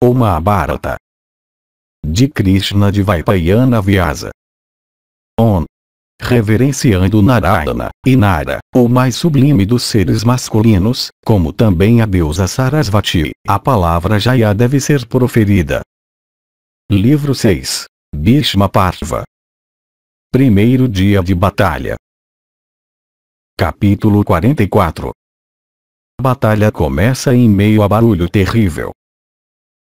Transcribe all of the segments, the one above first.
O Mahabharata. De Krishna de Vaipayana Vyasa. Reverenciando Narayana, e Nara, o mais sublime dos seres masculinos, como também a deusa Sarasvati, a palavra Jaya deve ser proferida. Livro 6. Bhishma Parva. Primeiro dia de batalha. Capítulo 44. A batalha começa em meio a barulho terrível.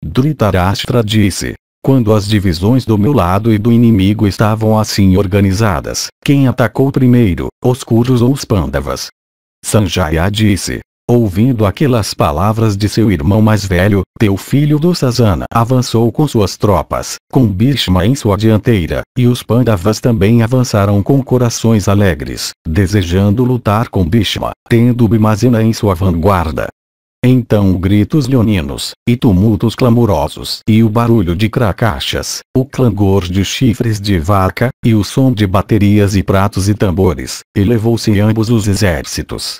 Dhritarashtra disse: quando as divisões do meu lado e do inimigo estavam assim organizadas, quem atacou primeiro, os Kurus ou os Pandavas? Sanjaya disse: ouvindo aquelas palavras de seu irmão mais velho, teu filho Dussasana avançou com suas tropas, com Bhishma em sua dianteira, e os Pandavas também avançaram com corações alegres, desejando lutar com Bhishma, tendo Bhimasena em sua vanguarda. Então gritos leoninos, e tumultos clamorosos, e o barulho de cracachas, o clangor de chifres de vaca, e o som de baterias e pratos e tambores, elevou-se em ambos os exércitos.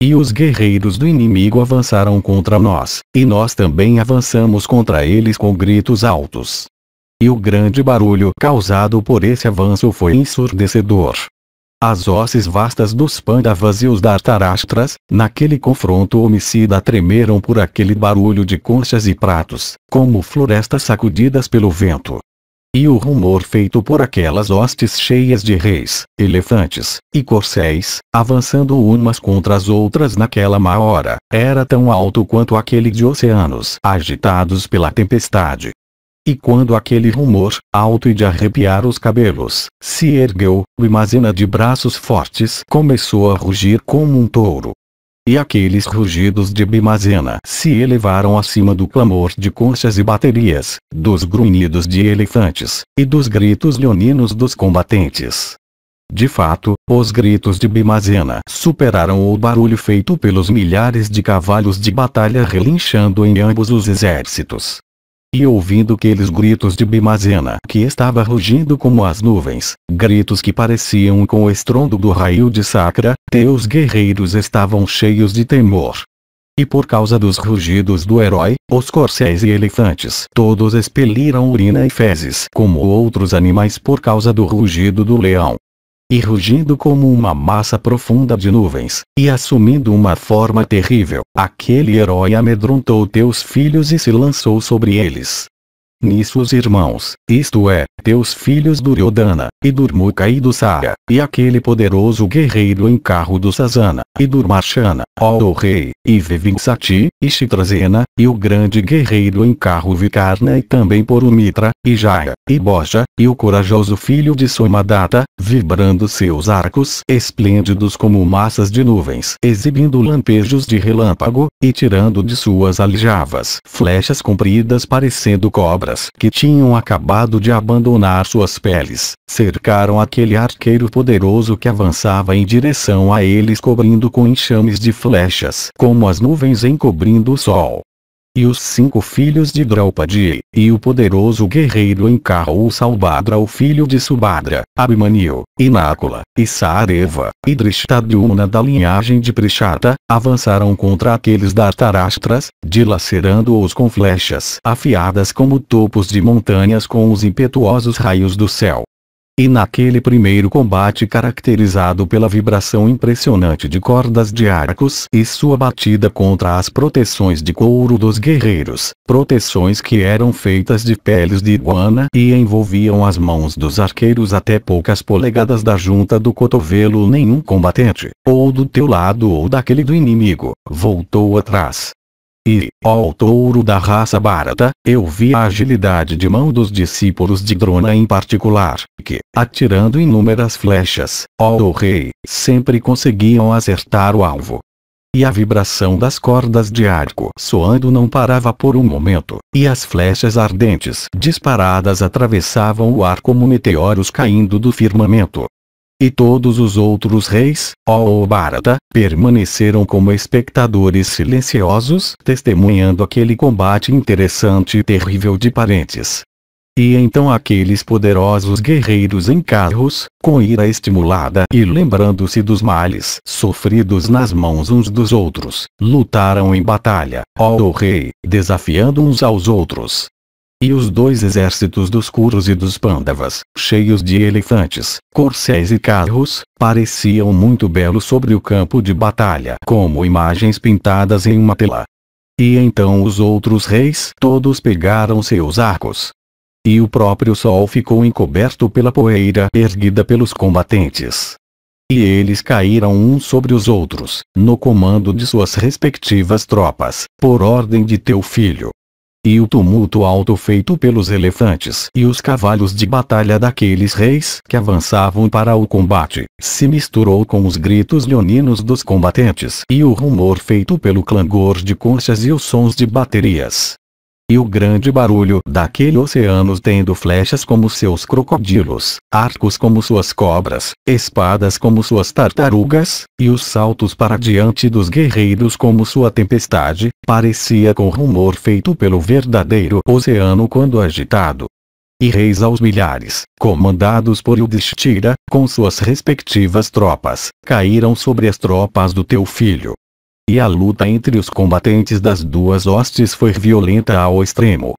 E os guerreiros do inimigo avançaram contra nós, e nós também avançamos contra eles com gritos altos. E o grande barulho causado por esse avanço foi ensurdecedor. As hostes vastas dos Pandavas e os Dhritarashtras, naquele confronto homicida tremeram por aquele barulho de conchas e pratos, como florestas sacudidas pelo vento. E o rumor feito por aquelas hostes cheias de reis, elefantes, e corcéis, avançando umas contra as outras naquela má hora, era tão alto quanto aquele de oceanos agitados pela tempestade. E quando aquele rumor, alto e de arrepiar os cabelos, se ergueu, Bhimasena de braços fortes começou a rugir como um touro. E aqueles rugidos de Bhimasena se elevaram acima do clamor de conchas e baterias, dos grunhidos de elefantes, e dos gritos leoninos dos combatentes. De fato, os gritos de Bhimasena superaram o barulho feito pelos milhares de cavalos de batalha relinchando em ambos os exércitos. E ouvindo aqueles gritos de Bhimasena que estava rugindo como as nuvens, gritos que pareciam com o estrondo do raio de Sakra, teus guerreiros estavam cheios de temor. E por causa dos rugidos do herói, os corcéis e elefantes todos expeliram urina e fezes como outros animais por causa do rugido do leão. E rugindo como uma massa profunda de nuvens, e assumindo uma forma terrível, aquele herói amedrontou teus filhos e se lançou sobre eles. Nisso os irmãos, isto é, teus filhos Duryodhana, e Durmuka e Dussara, e aquele poderoso guerreiro em carro do Sasana, e Durmarshana, ó rei, e Vivingsati, e Chitrasena, e o grande guerreiro em carro Vikarna e também Porumitra, e Jaya, e Bhoja, e o corajoso filho de Somadatta, vibrando seus arcos esplêndidos como massas de nuvens, exibindo lampejos de relâmpago, e tirando de suas aljavas flechas compridas parecendo cobras que tinham acabado de abandonar suas peles, cercaram aquele arqueiro poderoso que avançava em direção a eles cobrindo com enxames de flechas como as nuvens encobrindo o sol. E os 5 filhos de Draupadi, e o poderoso guerreiro em carro Salbhadra o filho de Subhadra, Abhimanyu, e Nakula, e Sareva, e Drishtadyumna da linhagem de Prishata, avançaram contra aqueles Dhritarashtras, dilacerando-os com flechas afiadas como topos de montanhas com os impetuosos raios do céu. E naquele primeiro combate caracterizado pela vibração impressionante de cordas de arcos e sua batida contra as proteções de couro dos guerreiros, proteções que eram feitas de peles de iguana e envolviam as mãos dos arqueiros até poucas polegadas da junta do cotovelo, nenhum combatente, ou do teu lado ou daquele do inimigo, voltou atrás. E, ó touro da raça Bharata, eu vi a agilidade de mão dos discípulos de Drona em particular, que, atirando inúmeras flechas, ó rei, sempre conseguiam acertar o alvo. E a vibração das cordas de arco soando não parava por um momento, e as flechas ardentes disparadas atravessavam o ar como meteoros caindo do firmamento. E todos os outros reis, ó Bharata, permaneceram como espectadores silenciosos, testemunhando aquele combate interessante e terrível de parentes. E então aqueles poderosos guerreiros em carros, com ira estimulada e lembrando-se dos males sofridos nas mãos uns dos outros, lutaram em batalha, ó rei, desafiando uns aos outros. E os dois exércitos dos Kurus e dos Pandavas, cheios de elefantes, corcéis e carros, pareciam muito belos sobre o campo de batalha, como imagens pintadas em uma tela. E então os outros reis todos pegaram seus arcos. E o próprio sol ficou encoberto pela poeira erguida pelos combatentes. E eles caíram uns sobre os outros, no comando de suas respectivas tropas, por ordem de teu filho. E o tumulto alto feito pelos elefantes e os cavalos de batalha daqueles reis que avançavam para o combate, se misturou com os gritos leoninos dos combatentes e o rumor feito pelo clangor de conchas e os sons de baterias. E o grande barulho daquele oceano tendo flechas como seus crocodilos, arcos como suas cobras, espadas como suas tartarugas, e os saltos para diante dos guerreiros como sua tempestade, parecia com rumor feito pelo verdadeiro oceano quando agitado. E reis aos milhares, comandados por Yudhishthira, com suas respectivas tropas, caíram sobre as tropas do teu filho. E a luta entre os combatentes das duas hostes foi violenta ao extremo.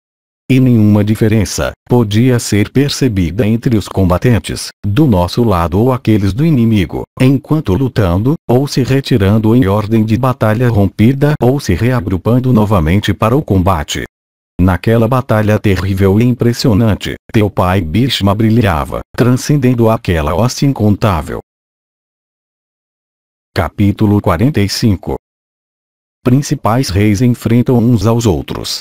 E nenhuma diferença podia ser percebida entre os combatentes, do nosso lado ou aqueles do inimigo, enquanto lutando, ou se retirando em ordem de batalha rompida ou se reagrupando novamente para o combate. Naquela batalha terrível e impressionante, teu pai Bhishma brilhava, transcendendo aquela hoste incontável. Capítulo 45. Principais reis enfrentam uns aos outros.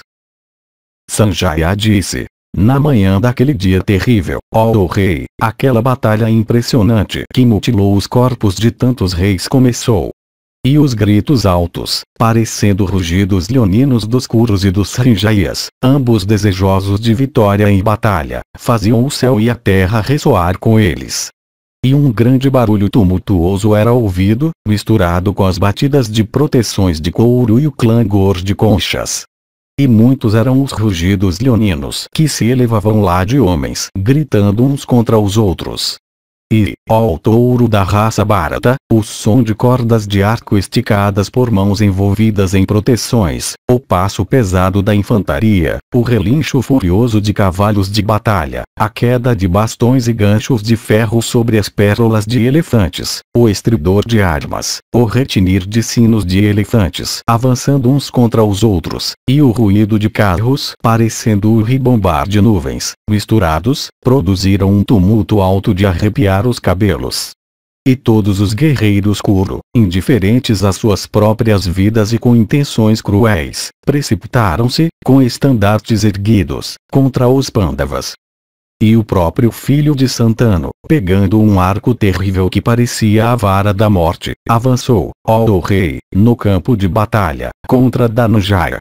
Sanjaya disse: na manhã daquele dia terrível, ó rei, aquela batalha impressionante que mutilou os corpos de tantos reis começou. E os gritos altos, parecendo rugidos leoninos dos Kurus e dos Sanjayas, ambos desejosos de vitória em batalha, faziam o céu e a terra ressoar com eles. E um grande barulho tumultuoso era ouvido, misturado com as batidas de proteções de couro e o clangor de conchas. E muitos eram os rugidos leoninos que se elevavam lá de homens, gritando uns contra os outros. E, ó touro da raça Bharata, o som de cordas de arco esticadas por mãos envolvidas em proteções, o passo pesado da infantaria, o relincho furioso de cavalos de batalha, a queda de bastões e ganchos de ferro sobre as pérolas de elefantes, o estridor de armas, o retinir de sinos de elefantes avançando uns contra os outros, e o ruído de carros parecendo o ribombar de nuvens, misturados, produziram um tumulto alto de arrepiar os cabelos. E todos os guerreiros Kuru, indiferentes às suas próprias vidas e com intenções cruéis, precipitaram-se, com estandartes erguidos, contra os Pandavas. E o próprio filho de Santanu, pegando um arco terrível que parecia a vara da morte, avançou, ó rei, no campo de batalha, contra Dhananjaya.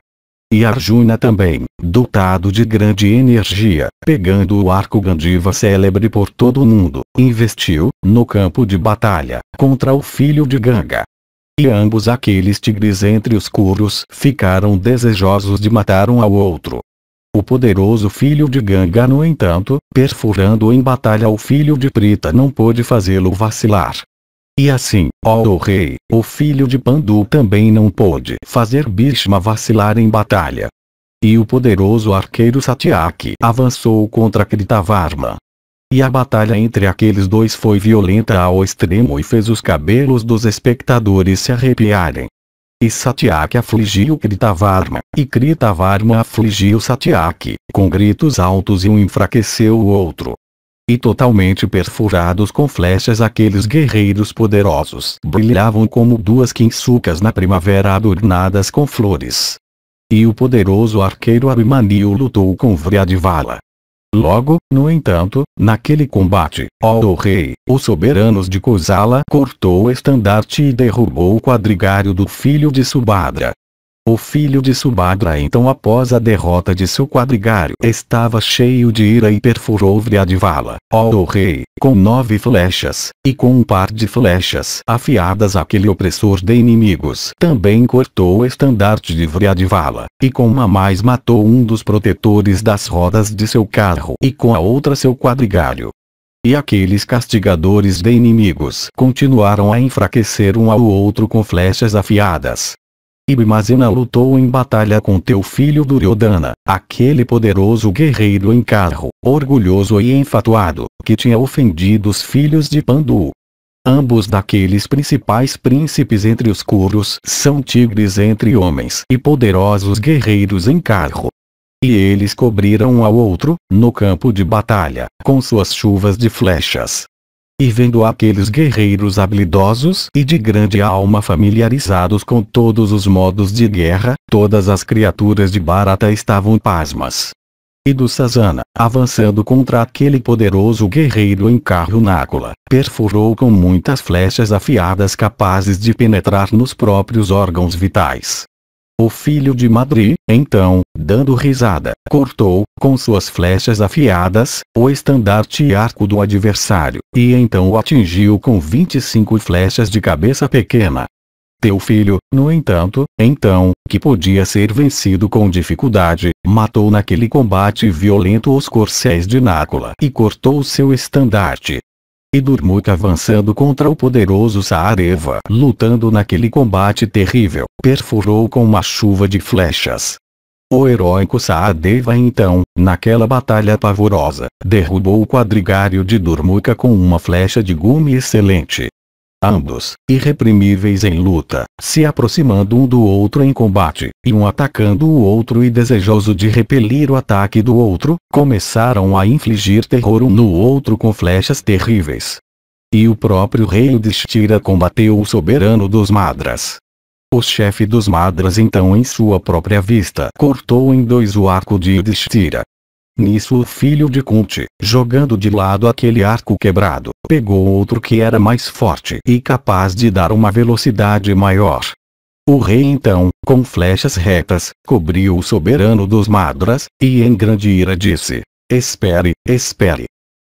E Arjuna também, dotado de grande energia, pegando o arco Gandiva célebre por todo o mundo, investiu, no campo de batalha, contra o filho de Ganga. E ambos aqueles tigres entre os Kurus ficaram desejosos de matar um ao outro. O poderoso filho de Ganga, no entanto, perfurando em batalha o filho de Prita, não pôde fazê-lo vacilar. E assim, ó rei, o filho de Pandu também não pôde fazer Bhishma vacilar em batalha. E o poderoso arqueiro Satyaki avançou contra Kritavarma. E a batalha entre aqueles dois foi violenta ao extremo e fez os cabelos dos espectadores se arrepiarem. E Satyaki afligiu Kritavarma, e Kritavarma afligiu Satyaki, com gritos altos, e um enfraqueceu o outro. E totalmente perfurados com flechas, aqueles guerreiros poderosos brilhavam como duas quinsucas na primavera adornadas com flores. E o poderoso arqueiro Abhimanyu lutou com Vryadvala. Logo, no entanto, naquele combate, ó rei, os soberanos de Kosala cortou o estandarte e derrubou o quadrigário do filho de Subhadra. O filho de Subhadra então, após a derrota de seu quadrigário, estava cheio de ira e perfurou Vryadhivala, ó rei, com 9 flechas, e com um par de flechas afiadas aquele opressor de inimigos também cortou o estandarte de Vryadhivala, e com uma mais matou um dos protetores das rodas de seu carro e com a outra seu quadrigário. E aqueles castigadores de inimigos continuaram a enfraquecer um ao outro com flechas afiadas. E Bhimazena lutou em batalha com teu filho Duryodhana, aquele poderoso guerreiro em carro, orgulhoso e enfatuado, que tinha ofendido os filhos de Pandu. Ambos daqueles principais príncipes entre os Kurus são tigres entre homens e poderosos guerreiros em carro. E eles cobriram um ao outro, no campo de batalha, com suas chuvas de flechas. E vendo aqueles guerreiros habilidosos e de grande alma familiarizados com todos os modos de guerra, todas as criaturas de Bharata estavam pasmas. E Dussasana, avançando contra aquele poderoso guerreiro em carro Nakula, perfurou com muitas flechas afiadas capazes de penetrar nos próprios órgãos vitais. O filho de Madri, então, dando risada, cortou, com suas flechas afiadas, o estandarte e arco do adversário, e então o atingiu com 25 flechas de cabeça pequena. Teu filho, no entanto, então, que podia ser vencido com dificuldade, matou naquele combate violento os corcéis de Nakula e cortou seu estandarte. E Durmuka, avançando contra o poderoso Sahareva, lutando naquele combate terrível, perfurou com uma chuva de flechas. O heróico Sahadeva então, naquela batalha pavorosa, derrubou o quadrigário de Durmuka com uma flecha de gume excelente. Ambos, irreprimíveis em luta, se aproximando um do outro em combate, e um atacando o outro e desejoso de repelir o ataque do outro, começaram a infligir terror um no outro com flechas terríveis. E o próprio rei Yudhishthira combateu o soberano dos Madras. O chefe dos Madras então, em sua própria vista, cortou em 2 o arco de Yudhishthira. Nisso o filho de Kunti, jogando de lado aquele arco quebrado, pegou outro que era mais forte e capaz de dar uma velocidade maior. O rei então, com flechas retas, cobriu o soberano dos Madras, e em grande ira disse: espere, espere.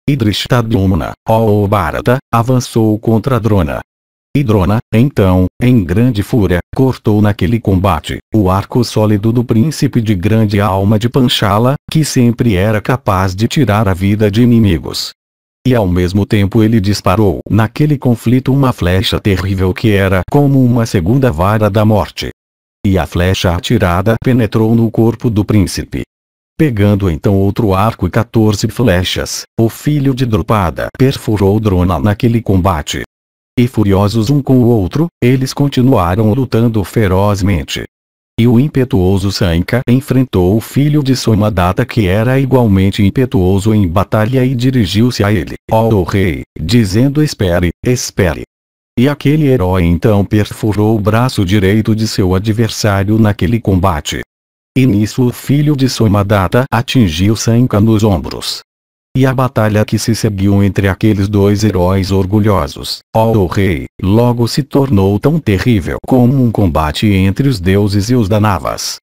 E Drishtadyumna, ó Bharata, avançou contra Drona. E Drona, então, em grande fúria, cortou naquele combate, o arco sólido do príncipe de grande alma de Panchala, que sempre era capaz de tirar a vida de inimigos. E ao mesmo tempo ele disparou naquele conflito uma flecha terrível que era como uma segunda vara da morte. E a flecha atirada penetrou no corpo do príncipe. Pegando então outro arco e 14 flechas, o filho de Drupada perfurou Drona naquele combate. E furiosos um com o outro, eles continuaram lutando ferozmente. E o impetuoso Sanka enfrentou o filho de Somadatta, que era igualmente impetuoso em batalha, e dirigiu-se a ele, ó rei, dizendo: espere, espere. E aquele herói então perfurou o braço direito de seu adversário naquele combate. E nisso o filho de Somadatta atingiu Sanka nos ombros. E a batalha que se seguiu entre aqueles 2 heróis orgulhosos, ó rei, logo se tornou tão terrível como um combate entre os deuses e os Danavas.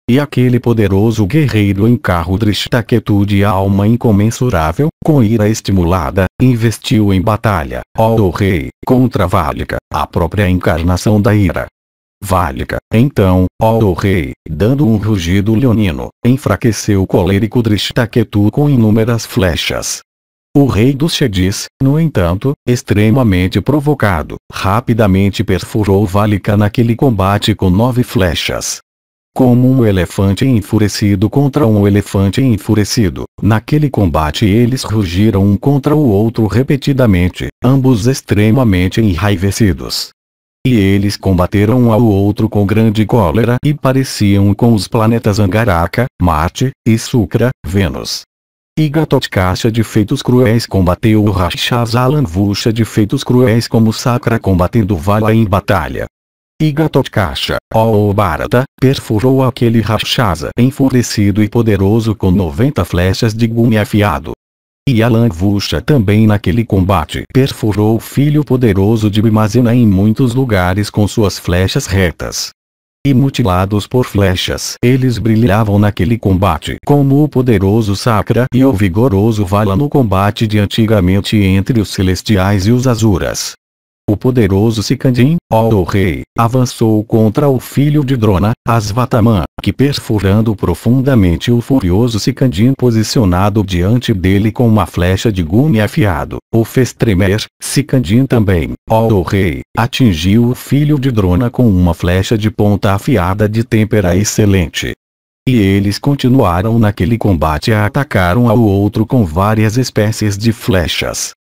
E aquele poderoso guerreiro em carro Drishtaketu, de alma incomensurável, com ira estimulada, investiu em batalha, ó rei, contra Valika, a própria encarnação da ira. Valika, então, ó rei, dando um rugido leonino, enfraqueceu o colérico Drishtaketu com inúmeras flechas. O rei dos Chedis, no entanto, extremamente provocado, rapidamente perfurou Valika naquele combate com 9 flechas. Como um elefante enfurecido contra um elefante enfurecido, naquele combate eles rugiram um contra o outro repetidamente, ambos extremamente enraivecidos. E eles combateram um ao outro com grande cólera e pareciam com os planetas Angaraka, Marte, e Shukra, Vênus. E Ghatotkasha, de feitos cruéis, combateu o Rakshasa Lanvusha, de feitos cruéis como Sakra, combatendo Vala em batalha. E Ghatotkasha, ó Bharata, perfurou aquele Rakshasa enfurecido e poderoso com 90 flechas de gume afiado. E Alanvusha também naquele combate perfurou o filho poderoso de Bhimazena em muitos lugares com suas flechas retas. e mutilados por flechas. Eles brilhavam naquele combate como o poderoso Sakra e o vigoroso Vala no combate de antigamente entre os celestiais e os Asuras. O poderoso Sikandin, ó rei, avançou contra o filho de Drona, Asvataman, que perfurando profundamente o furioso Sikandin posicionado diante dele com uma flecha de gume afiado, o fez tremer. Sikandin também, ó rei, atingiu o filho de Drona com uma flecha de ponta afiada de têmpera excelente. E eles continuaram naquele combate e atacaram ao outro com várias espécies de flechas.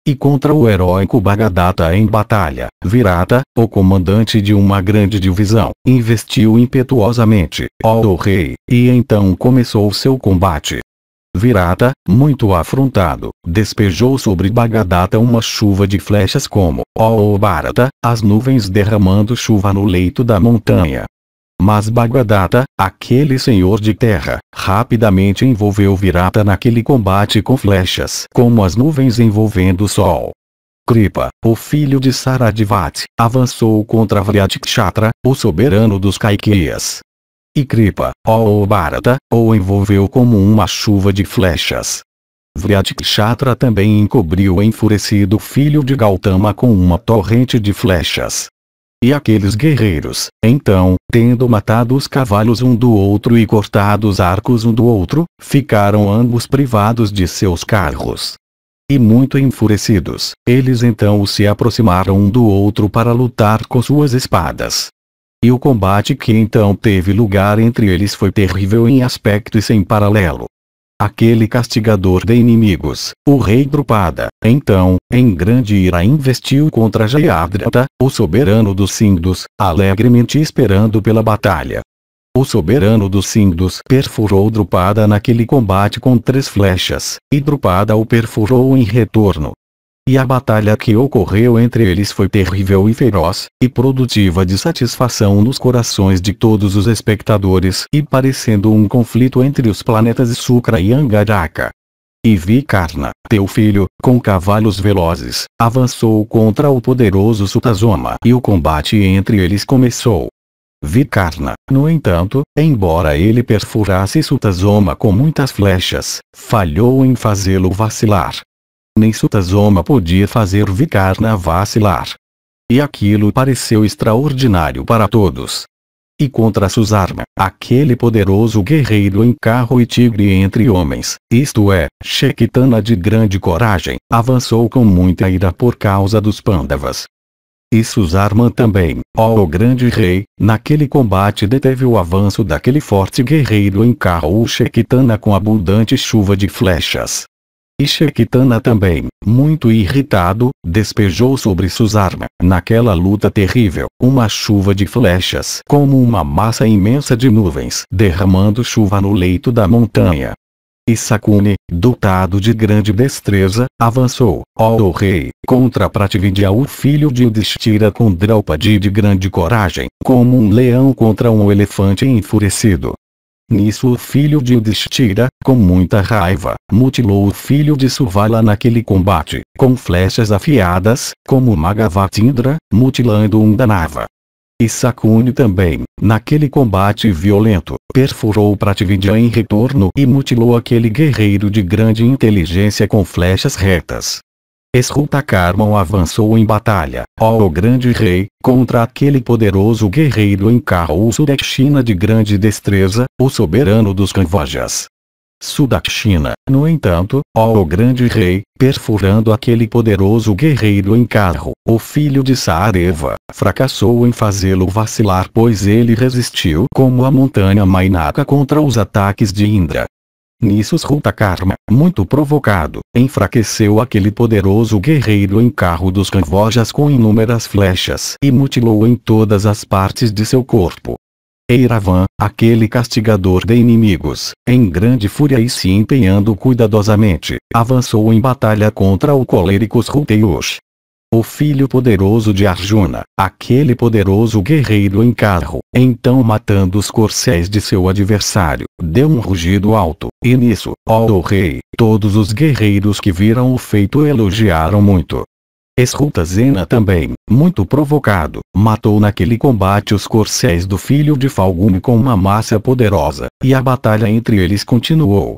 E contra o heróico Bhagadatta em batalha, Virata, o comandante de uma grande divisão, investiu impetuosamente, ó rei, e então começou seu combate. Virata, muito afrontado, despejou sobre Bhagadatta uma chuva de flechas como, ó Bharata, as nuvens derramando chuva no leito da montanha. Mas Bhagadatta, aquele senhor de terra, rapidamente envolveu Virata naquele combate com flechas como as nuvens envolvendo o sol. Kripa, o filho de Saradivati, avançou contra Vriatikshatra, o soberano dos Kaikyas. E Kripa, ó Bharata, o envolveu como uma chuva de flechas. Vriatikshatra também encobriu o enfurecido filho de Gautama com uma torrente de flechas. E aqueles guerreiros, então, tendo matado os cavalos um do outro e cortado os arcos um do outro, ficaram ambos privados de seus carros. E muito enfurecidos, eles então se aproximaram um do outro para lutar com suas espadas. E o combate que então teve lugar entre eles foi terrível em aspecto e sem paralelo. Aquele castigador de inimigos, o rei Drupada, então, em grande ira investiu contra Jayadratha, o soberano dos Sindhus, alegremente esperando pela batalha. O soberano dos Sindhus perfurou Drupada naquele combate com 3 flechas, e Drupada o perfurou em retorno. E a batalha que ocorreu entre eles foi terrível e feroz, e produtiva de satisfação nos corações de todos os espectadores e parecendo um conflito entre os planetas Sukra e Angaraka. E Vikarna, teu filho, com cavalos velozes, avançou contra o poderoso Sutasoma e o combate entre eles começou. Vikarna, no entanto, embora ele perfurasse Sutasoma com muitas flechas, falhou em fazê-lo vacilar. Nem Sutasoma podia fazer Vikarna vacilar. E aquilo pareceu extraordinário para todos. E contra Susarma, aquele poderoso guerreiro em carro e tigre entre homens, isto é, Shekitana de grande coragem, avançou com muita ira por causa dos Pandavas. E Susarma também, ó o grande rei, naquele combate deteve o avanço daquele forte guerreiro em carro Shekitana com abundante chuva de flechas. E Shekitana também, muito irritado, despejou sobre Susarma, naquela luta terrível, uma chuva de flechas como uma massa imensa de nuvens derramando chuva no leito da montanha. E Sakuni, dotado de grande destreza, avançou, ó rei, contra Prativindya o filho de Yudhishthira com Draupadi de grande coragem, como um leão contra um elefante enfurecido. Nisso o filho de Yudhishthira, com muita raiva, mutilou o filho de Suvala naquele combate, com flechas afiadas, como Magavatindra, mutilando um Danava. E Sakuni também, naquele combate violento, perfurou Prativindya em retorno e mutilou aquele guerreiro de grande inteligência com flechas retas. Esrutakarman avançou em batalha, ó o grande rei, contra aquele poderoso guerreiro em carro Sudakshina de grande destreza, o soberano dos Kamvojas. Sudakshina, no entanto, ó o grande rei, perfurando aquele poderoso guerreiro em carro, o filho de Saareva, fracassou em fazê-lo vacilar pois ele resistiu como a montanha Mainaka contra os ataques de Indra. Nisso Srutakarma, muito provocado, enfraqueceu aquele poderoso guerreiro em carro dos Kamvojas com inúmeras flechas e mutilou em todas as partes de seu corpo. Eiravan, aquele castigador de inimigos, em grande fúria e se empenhando cuidadosamente, avançou em batalha contra o colérico Sruteyush. O filho poderoso de Arjuna, aquele poderoso guerreiro em carro, então matando os corcéis de seu adversário, deu um rugido alto, e nisso, ó rei, todos os guerreiros que viram o feito elogiaram muito. Esrutazena também, muito provocado, matou naquele combate os corcéis do filho de Falgume com uma massa poderosa, e a batalha entre eles continuou.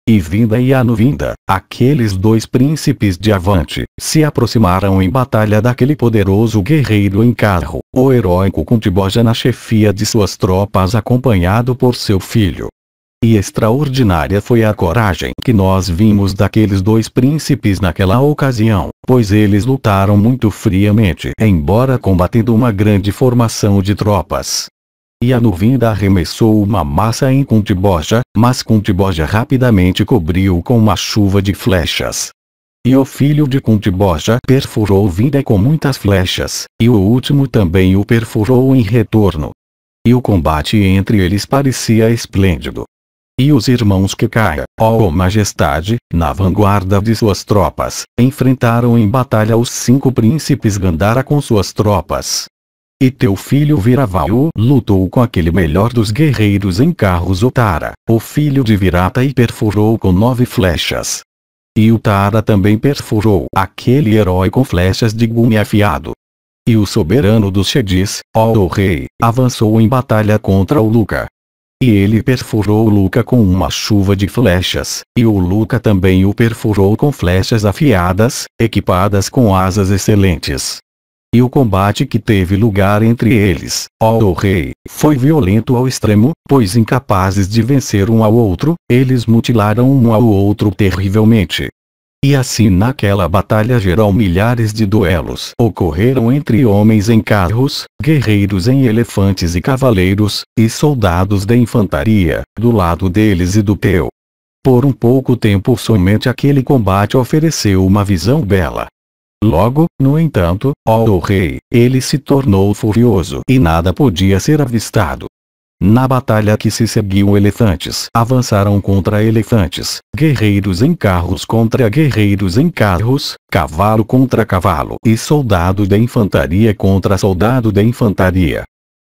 E vinda e anuvinda, aqueles dois príncipes de Avante, se aproximaram em batalha daquele poderoso guerreiro em carro, o heróico Kuntiboja na chefia de suas tropas acompanhado por seu filho. E extraordinária foi a coragem que nós vimos daqueles dois príncipes naquela ocasião, pois eles lutaram muito friamente, embora combatendo uma grande formação de tropas. E Anuvinda arremessou uma massa em Kuntiboja, mas Kuntiboja rapidamente cobriu com uma chuva de flechas. E o filho de Kuntiboja perfurou Vinda com muitas flechas, e o último também o perfurou em retorno. E o combate entre eles parecia esplêndido. E os irmãos Kekaya, ó majestade, na vanguarda de suas tropas, enfrentaram em batalha os 5 príncipes Gandhara com suas tropas. E teu filho Viravayu lutou com aquele melhor dos guerreiros em carros Uttara, o filho de Virata, e perfurou com 9 flechas. E Uttara também perfurou aquele herói com flechas de gume afiado. E o soberano dos Shedis, ó o rei, avançou em batalha contra o Luca. E ele perfurou o Luca com uma chuva de flechas, e o Luca também o perfurou com flechas afiadas, equipadas com asas excelentes. E o combate que teve lugar entre eles, ó o rei, foi violento ao extremo, pois incapazes de vencer um ao outro, eles mutilaram um ao outro terrivelmente. E assim naquela batalha geral milhares de duelos ocorreram entre homens em carros, guerreiros em elefantes e cavaleiros, e soldados da infantaria, do lado deles e do teu. Por um pouco tempo somente aquele combate ofereceu uma visão bela. Logo, no entanto, ó o rei, ele se tornou furioso e nada podia ser avistado. Na batalha que se seguiu, elefantes avançaram contra elefantes, guerreiros em carros contra guerreiros em carros, cavalo contra cavalo e soldado da infantaria contra soldado da infantaria.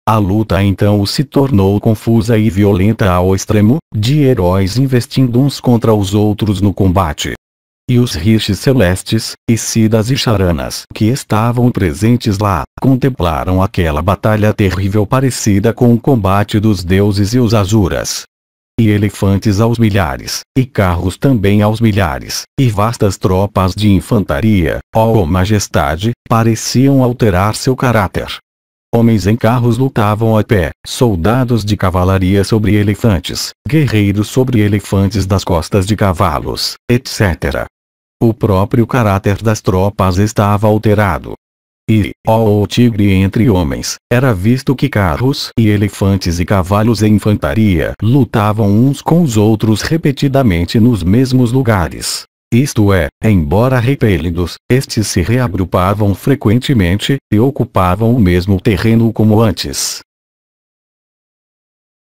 A luta então se tornou confusa e violenta ao extremo, de heróis investindo uns contra os outros no combate. E os rishis celestes, e siddhas e charanas que estavam presentes lá, contemplaram aquela batalha terrível parecida com o combate dos deuses e os asuras. E elefantes aos milhares, e carros também aos milhares, e vastas tropas de infantaria, ó majestade, pareciam alterar seu caráter. Homens em carros lutavam a pé, soldados de cavalaria sobre elefantes, guerreiros sobre elefantes das costas de cavalos, etc. O próprio caráter das tropas estava alterado. E, ó o tigre entre homens, era visto que carros e elefantes e cavalos em infantaria lutavam uns com os outros repetidamente nos mesmos lugares. Isto é, embora repelidos, estes se reagrupavam frequentemente, e ocupavam o mesmo terreno como antes.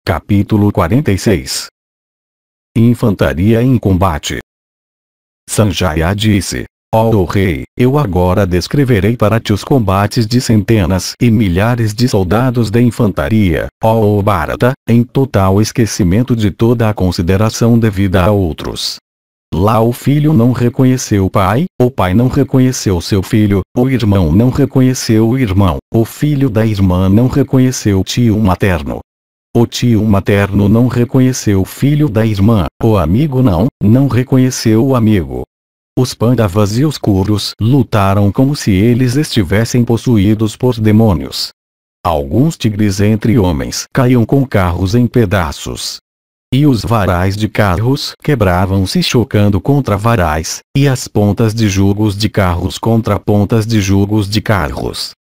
Capítulo 46. Infantaria em combate. Sanjaya disse: ó rei, eu agora descreverei para ti os combates de centenas e milhares de soldados da infantaria, ó Bharata, em total esquecimento de toda a consideração devida a outros. Lá o filho não reconheceu o pai não reconheceu seu filho, o irmão não reconheceu o irmão, o filho da irmã não reconheceu o tio materno. O tio materno não reconheceu o filho da irmã, o amigo não reconheceu o amigo. Os Pandavas e os Kurus lutaram como se eles estivessem possuídos por demônios. Alguns tigres entre homens caíam com carros em pedaços. E os varais de carros quebravam-se chocando contra varais, e as pontas de jugos de carros contra pontas de jugos de carros.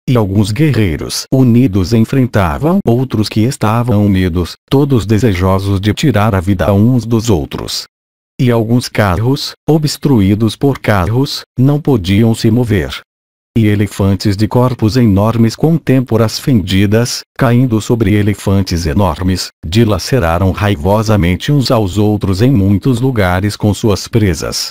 E alguns guerreiros unidos enfrentavam outros que estavam unidos, todos desejosos de tirar a vida uns dos outros. E alguns carros, obstruídos por carros, não podiam se mover. E elefantes de corpos enormes com têmporas fendidas, caindo sobre elefantes enormes, dilaceraram raivosamente uns aos outros em muitos lugares com suas presas.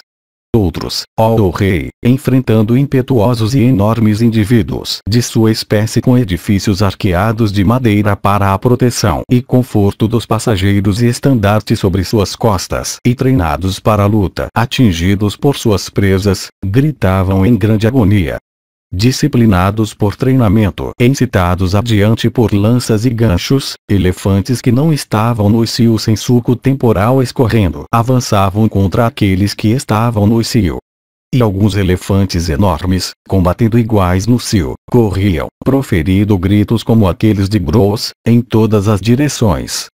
outros, ó rei, enfrentando impetuosos e enormes indivíduos de sua espécie com edifícios arqueados de madeira para a proteção e conforto dos passageiros e estandarte sobre suas costas e treinados para a luta, atingidos por suas presas, gritavam em grande agonia. Disciplinados por treinamento, incitados adiante por lanças e ganchos, elefantes que não estavam no cio sem suco temporal escorrendo, avançavam contra aqueles que estavam no cio. E alguns elefantes enormes, combatendo iguais no cio, corriam, proferindo gritos como aqueles de Bros, em todas as direções.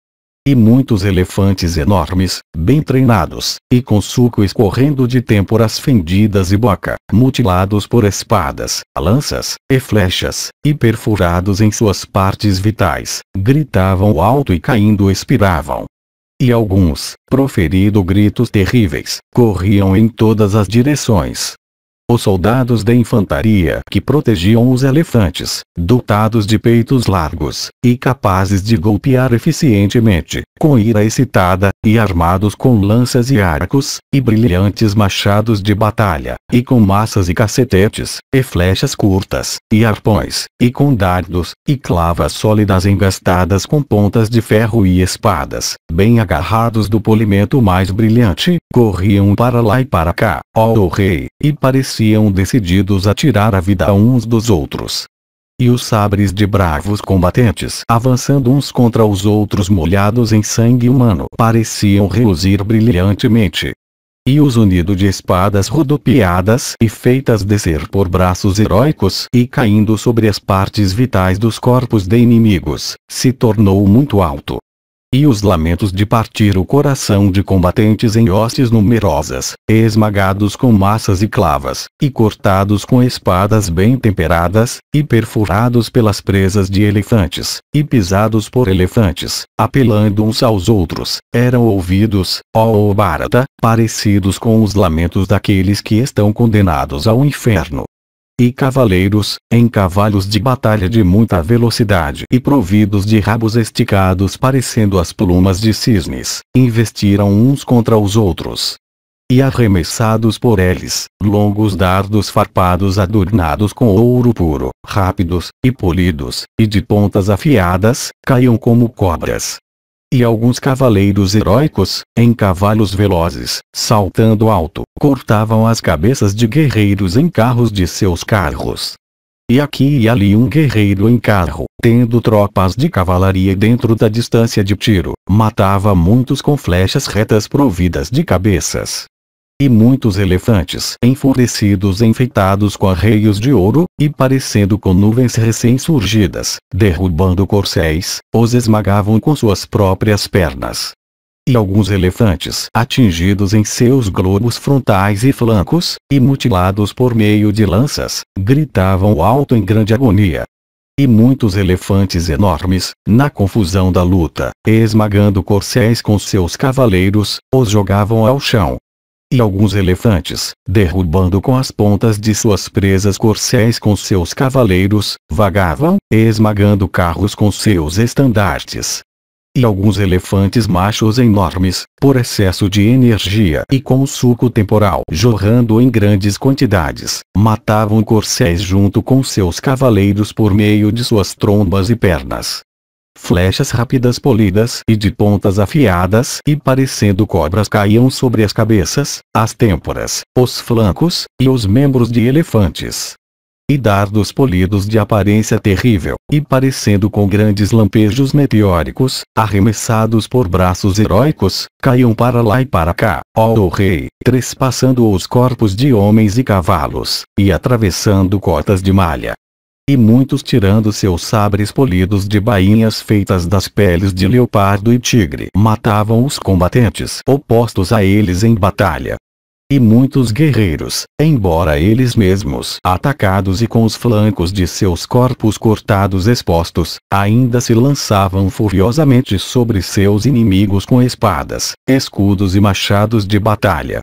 E muitos elefantes enormes, bem treinados, e com suco escorrendo de têmporas fendidas e boca, mutilados por espadas, lanças, e flechas, e perfurados em suas partes vitais, gritavam alto e caindo expiravam. E alguns, proferindo gritos terríveis, corriam em todas as direções. Os soldados da infantaria que protegiam os elefantes, dotados de peitos largos, e capazes de golpear eficientemente, com ira excitada, e armados com lanças e arcos, e brilhantes machados de batalha, e com maças e cacetetes, e flechas curtas, e arpões, e com dardos, e clavas sólidas engastadas com pontas de ferro e espadas, bem agarrados do polimento mais brilhante, corriam para lá e para cá, ó rei, e pareciam decididos a tirar a vida uns dos outros. E os sabres de bravos combatentes, avançando uns contra os outros molhados em sangue humano, pareciam reluzir brilhantemente. E os unidos de espadas rodopiadas e feitas descer por braços heróicos e caindo sobre as partes vitais dos corpos de inimigos, se tornou muito alto. E os lamentos de partir o coração de combatentes em hostes numerosas, esmagados com maças e clavas, e cortados com espadas bem temperadas, e perfurados pelas presas de elefantes, e pisados por elefantes, apelando uns aos outros, eram ouvidos, ó Bharata, parecidos com os lamentos daqueles que estão condenados ao inferno. E cavaleiros, em cavalos de batalha de muita velocidade e providos de rabos esticados parecendo as plumas de cisnes, investiram uns contra os outros. E arremessados por eles, longos dardos farpados adornados com ouro puro, rápidos, e polidos, e de pontas afiadas, caíam como cobras. E alguns cavaleiros heróicos, em cavalos velozes, saltando alto, cortavam as cabeças de guerreiros em carros de seus carros. E aqui e ali um guerreiro em carro, tendo tropas de cavalaria dentro da distância de tiro, matava muitos com flechas retas providas de cabeças. E muitos elefantes enfurecidos enfeitados com arreios de ouro, e parecendo com nuvens recém-surgidas, derrubando corcéis, os esmagavam com suas próprias pernas. E alguns elefantes atingidos em seus globos frontais e flancos, e mutilados por meio de lanças, gritavam alto em grande agonia. E muitos elefantes enormes, na confusão da luta, esmagando corcéis com seus cavaleiros, os jogavam ao chão. E alguns elefantes, derrubando com as pontas de suas presas corcéis com seus cavaleiros, vagavam, esmagando carros com seus estandartes. E alguns elefantes machos enormes, por excesso de energia e com o suco temporal jorrando em grandes quantidades, matavam corcéis junto com seus cavaleiros por meio de suas trombas e pernas. Flechas rápidas polidas e de pontas afiadas e parecendo cobras caíam sobre as cabeças, as têmporas, os flancos, e os membros de elefantes. E dardos polidos de aparência terrível, e parecendo com grandes lampejos meteóricos, arremessados por braços heróicos, caíam para lá e para cá, ó rei, trespassando os corpos de homens e cavalos, e atravessando cotas de malha. E muitos tirando seus sabres polidos de bainhas feitas das peles de leopardo e tigre, matavam os combatentes opostos a eles em batalha. E muitos guerreiros, embora eles mesmos atacados e com os flancos de seus corpos cortados expostos, ainda se lançavam furiosamente sobre seus inimigos com espadas, escudos e machados de batalha.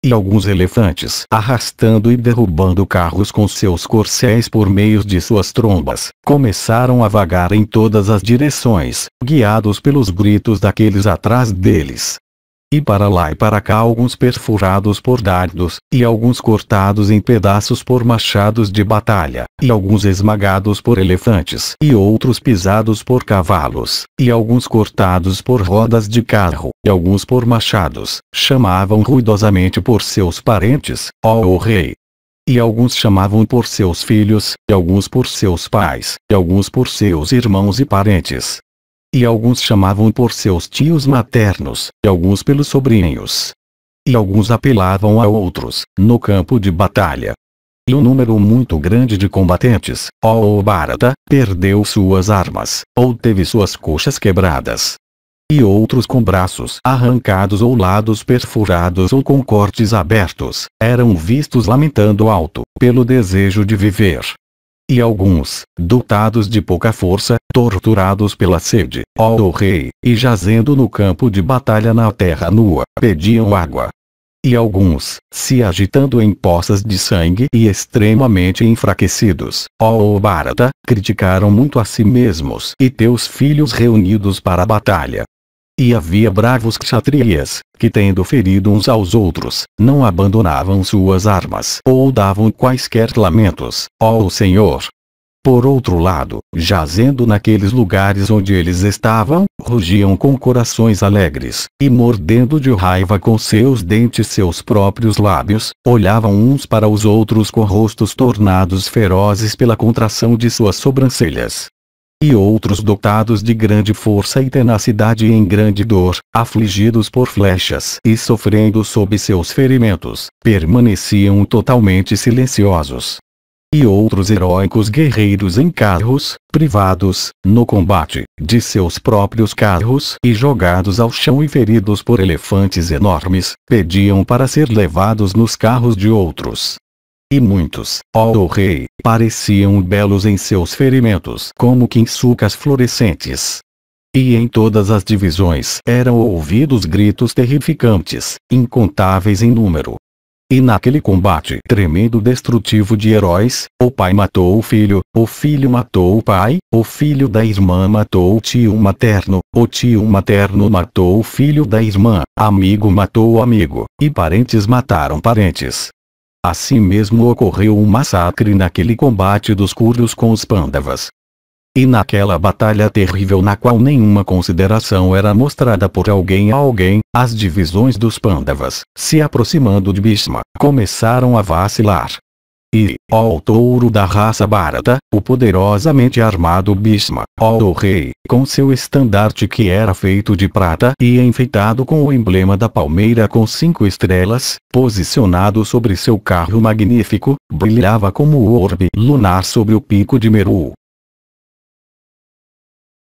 E alguns elefantes arrastando e derrubando carros com seus corcéis por meio de suas trombas, começaram a vagar em todas as direções, guiados pelos gritos daqueles atrás deles. E para lá e para cá alguns perfurados por dardos, e alguns cortados em pedaços por machados de batalha, e alguns esmagados por elefantes, e outros pisados por cavalos, e alguns cortados por rodas de carro, e alguns por machados, chamavam ruidosamente por seus parentes, ó o rei. E alguns chamavam por seus filhos, e alguns por seus pais, e alguns por seus irmãos e parentes. E alguns chamavam por seus tios maternos, e alguns pelos sobrinhos. E alguns apelavam a outros, no campo de batalha. E um número muito grande de combatentes, ó Bharata, perdeu suas armas, ou teve suas coxas quebradas. E outros com braços arrancados ou lados perfurados ou com cortes abertos, eram vistos lamentando alto, pelo desejo de viver. E alguns, dotados de pouca força, torturados pela sede, ó rei, e jazendo no campo de batalha na terra nua, pediam água. E alguns, se agitando em poças de sangue e extremamente enfraquecidos, ó Bharata, criticaram muito a si mesmos e teus filhos reunidos para a batalha. E havia bravos kshatriyas, que tendo ferido uns aos outros, não abandonavam suas armas ou davam quaisquer lamentos, ó Senhor. Por outro lado, jazendo naqueles lugares onde eles estavam, rugiam com corações alegres, e mordendo de raiva com seus dentes seus próprios lábios, olhavam uns para os outros com rostos tornados ferozes pela contração de suas sobrancelhas. E outros dotados de grande força e tenacidade e em grande dor, afligidos por flechas e sofrendo sob seus ferimentos, permaneciam totalmente silenciosos. E outros heróicos guerreiros em carros, privados, no combate, de seus próprios carros e jogados ao chão e feridos por elefantes enormes, pediam para ser levados nos carros de outros. E muitos, ó rei, pareciam belos em seus ferimentos como quinsucas florescentes. E em todas as divisões eram ouvidos gritos terrificantes, incontáveis em número. E naquele combate tremendo destrutivo de heróis, o pai matou o filho matou o pai, o filho da irmã matou o tio materno matou o filho da irmã, amigo matou o amigo, e parentes mataram parentes. Assim mesmo ocorreu um massacre naquele combate dos Kuros com os Pandavas. E naquela batalha terrível na qual nenhuma consideração era mostrada por alguém a alguém, as divisões dos Pandavas, se aproximando de Bhishma, começaram a vacilar. E, ó touro da raça Bharata, o poderosamente armado Bhishma, ó rei, com seu estandarte que era feito de prata e enfeitado com o emblema da palmeira com 5 estrelas, posicionado sobre seu carro magnífico, brilhava como o orbe lunar sobre o pico de Meru.